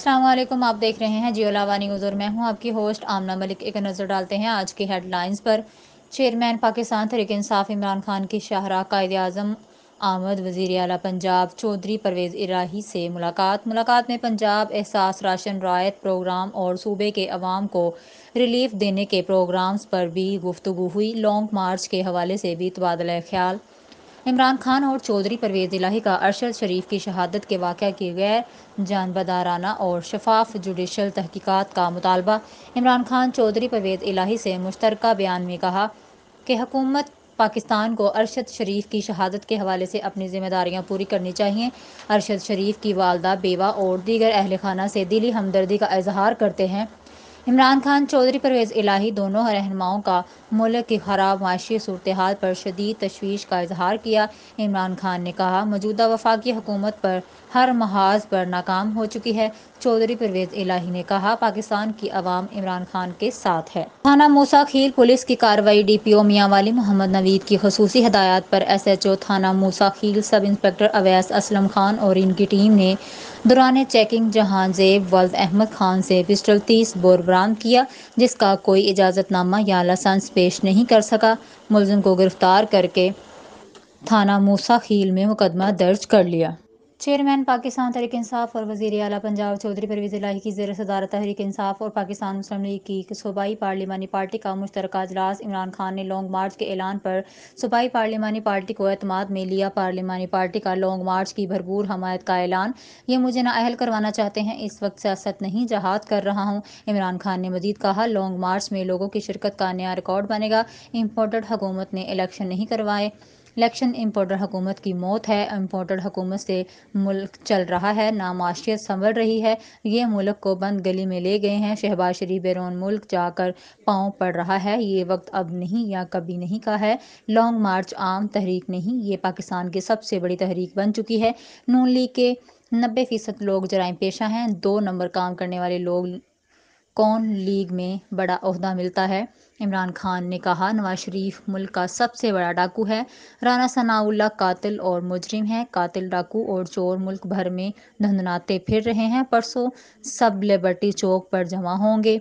السلام علیکم، آپ دیکھ رہے ہیں جیو لاوانی حضور، میں ہوں آپ کی ہوسٹ آمنہ ملک۔ ایک نظر ڈالتے ہیں آج کی ہیڈ لائنز پر۔ چیئرمین پاکستان تحریک انصاف عمران خان کی شاہراہ قائد اعظم آمد۔ وزیر اعلیٰ پنجاب چودھری پرویز الہی سے ملاقات میں پنجاب احساس راشن رعایت پروگرام اور صوبے کے عوام کو ریلیف دینے کے پروگرامز پر بھی گفتگو ہوئی۔ لانگ مارچ کے حوالے سے بھی تبادلہ خیال۔ عمران خان اور چودھری پرویز الہی کا ارشد شریف کی شہادت کے واقعہ کی غیر جانبدارانہ اور شفاف جوڈیشل تحقیقات کا مطالبہ۔ عمران خان چودھری پرویز الہی سے مشترکہ بیان میں کہا کہ حکومت پاکستان کو ارشد شریف کی شہادت کے حوالے سے اپنی ذمہ داریاں پوری کرنی چاہیے۔ ارشد شریف کی والدہ، بیوہ اور دیگر اہل خانہ سے دلی ہمدردی کا اظہار کرتے ہیں عمران خان چودھری پرویز الہی دونوں رہنماؤں کا ملک کی خراب معاشی صورتحال پر شدید تشویش کا اظہار کیا۔ عمران خان نے کہا موجودہ وفاقی حکومت پر ہر محاذ پر ناکام ہو چکی ہے۔ چودھری پرویز الہی نے کہا پاکستان کی عوام عمران خان کے ساتھ ہے۔ تھانہ موسیٰ خیل پولیس کی کارروائی۔ ڈی پی او میاں والی محمد نوید کی خصوصی ہدایات پر ایس ایچ او تھانہ موسیٰ خیل سب انسپکٹر اویس اسلم خان اور ان کی ٹیم نے دوران چیکنگ جہاں زیب ولد احمد خان سے پسٹل 30 بور برآمد کیا، جس کا کوئی اجازت نامہ یا لائسنس پیش نہیں کر سکا۔ ملزم کو گرفتار کرکے تھانہ موسیٰ خیل میں مقدمہ درج کر لیا۔ چیئرمین پاکستان تحریک انصاف اور وزیر اعلیٰ پنجاب چودھری پرویز الہی کی زیر صدارت تحریک انصاف اور پاکستان مسلم لیگ کی صوبائی پارلیمانی پارٹی کا مشترکہ اجلاس۔ عمران خان نے لانگ مارچ کے اعلان پر صوبائی پارلیمانی پارٹی کو اعتماد میں لیا۔ پارلیمانی پارٹی کا لانگ مارچ کی بھرپور حمایت کا اعلان۔ یہ مجھے نااہل کروانا چاہتے ہیں، اس وقت سیاست نہیں جہاد کر رہا ہوں۔ عمران خان نے مزید کہا لانگ مارچ میں لوگوں کی شرکت کا نیا ریکارڈ بنے گا۔ امپورٹڈ حکومت نے الیکشن نہیں کروائے، الیکشن امپورٹڈ حکومت کی موت ہے۔ امپورٹڈ حکومت سے ملک چل رہا ہے، نہ معیشت سنور رہی ہے۔ یہ ملک کو بند گلی میں لے گئے ہیں۔ شہباز شریف بیرون ملک جا کر پاؤں پڑ رہا ہے۔ یہ وقت اب نہیں یا کبھی نہیں کا ہے۔ لانگ مارچ عام تحریک نہیں، یہ پاکستان کی سب سے بڑی تحریک بن چکی ہے۔ نون لیگ کے 90% لوگ جرائم پیشہ ہیں، 2 نمبر کام کرنے والے لوگ کون لیگ میں بڑا عہدہ ملتا ہے۔ عمران خان نے کہا نواز شریف ملک کا سب سے بڑا ڈاکو ہے۔ رانا ثناءاللہ قاتل اور مجرم ہے۔ قاتل، ڈاکو اور چور ملک بھر میں دھندناتے پھر رہے ہیں۔ پرسوں سب لبرٹی چوک پر جمع ہوں گے۔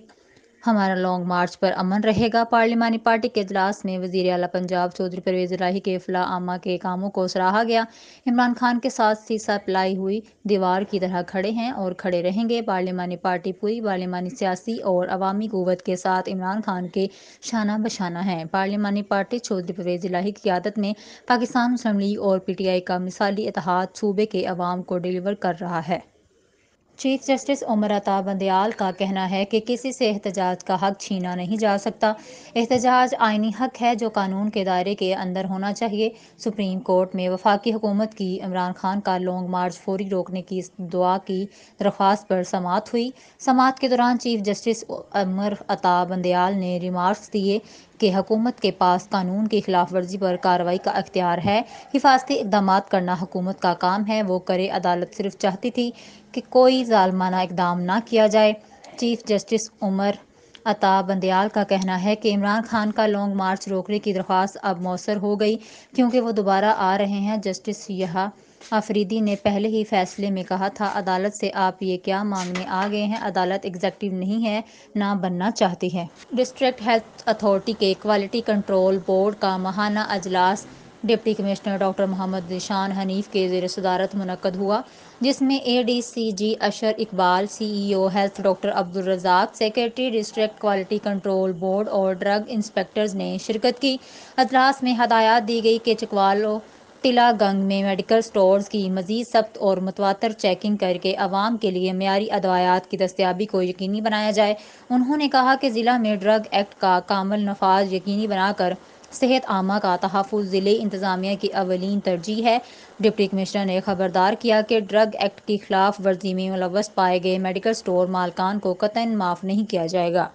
ہمارا لانگ مارچ پر امن رہے گا۔ پارلیمانی پارٹی کے اجلاس میں وزیر اعلیٰ پنجاب چودھری پرویز الہی کے اصلاح عامہ کے کاموں کو سراہا گیا۔ عمران خان کے ساتھ سیسہ پلائی ہوئی دیوار کی طرح کھڑے ہیں اور کھڑے رہیں گے۔ پارلیمانی پارٹی پوری پارلیمانی سیاسی اور عوامی قوت کے ساتھ عمران خان کے شانہ بشانہ ہے۔ پارلیمانی پارٹی چودھری پرویز الہی کی قیادت میں پاکستان مسلم لیگ اور پی ٹی آئی کا مثالی اتحاد صوبے کے عوام کو ڈیلیور کر رہا ہے۔ چیف جسٹس عمر عطا بندیال کا کہنا ہے کہ کسی سے احتجاج کا حق چھینا نہیں جا سکتا۔ احتجاج آئینی حق ہے جو قانون کے دائرے کے اندر ہونا چاہیے۔ سپریم کورٹ میں وفاقی حکومت کی عمران خان کا لانگ مارچ فوری روکنے کی دعا کی درخواست پر سماعت ہوئی۔ سماعت کے دوران چیف جسٹس عمر عطا بندیال نے ریمارکس دیے کہ حکومت کے پاس قانون کی خلاف ورزی پر کارروائی کا اختیار ہے، حفاظتی اقدامات کرنا حکومت کا کام ہے، وہ کرے۔ عدالت صرف چاہتی تھی کہ کوئی ظالمانہ اقدام نہ کیا جائے۔ چیف جسٹس عمر عطا بندیال کا کہنا ہے کہ عمران خان کا لانگ مارچ روکنے کی درخواست اب موثر ہو گئی کیونکہ وہ دوبارہ آ رہے ہیں۔ جسٹس یحییٰ آفریدی نے پہلے ہی فیصلے میں کہا تھا عدالت سے آپ یہ کیا مانگنے آ گئے ہیں، عدالت ایگزیکٹو نہیں ہے، نہ بننا چاہتی ہے۔ ڈسٹرکٹ ہیلتھ اتھارٹی کے کوالٹی کنٹرول بورڈ کا ماہانہ اجلاس ڈپٹی کمشنر ڈاکٹر محمد ذیشان حنیف کی زیر صدارت منعقد ہوا، جس میں اے D C G Ashar Iqbal, C E O health doctor Abdul Razzaq, secretary district quality control board اور ڈرگ انسپکٹرز نے شرکت کی۔ اجلاس میں ہدایت دی گئی کہ چکوالہ ٹیلہ گنگ میں میڈیکل سٹورز کی مزید سخت اور متواتر چیکنگ کرکے عوام کے لیے معیاری ادویات کی دستیابی کو یقینی بنایا جائے۔ انہوں نے کہا کہ ضلع میں ڈرگ ایکٹ کا کامل نفاذ یقینی بنا کر صحت عامہ کا تحفظ ضلعی انتظامیہ کی اولین ترجیح ہے۔ ڈپٹی کمشنر نے خبردار کیا کہ ڈرگ ایکٹ کی خلاف ورزی میں ملوث پائے گئے میڈیکل سٹور مالکان کو قطعاً معاف نہیں کیا جائے گا۔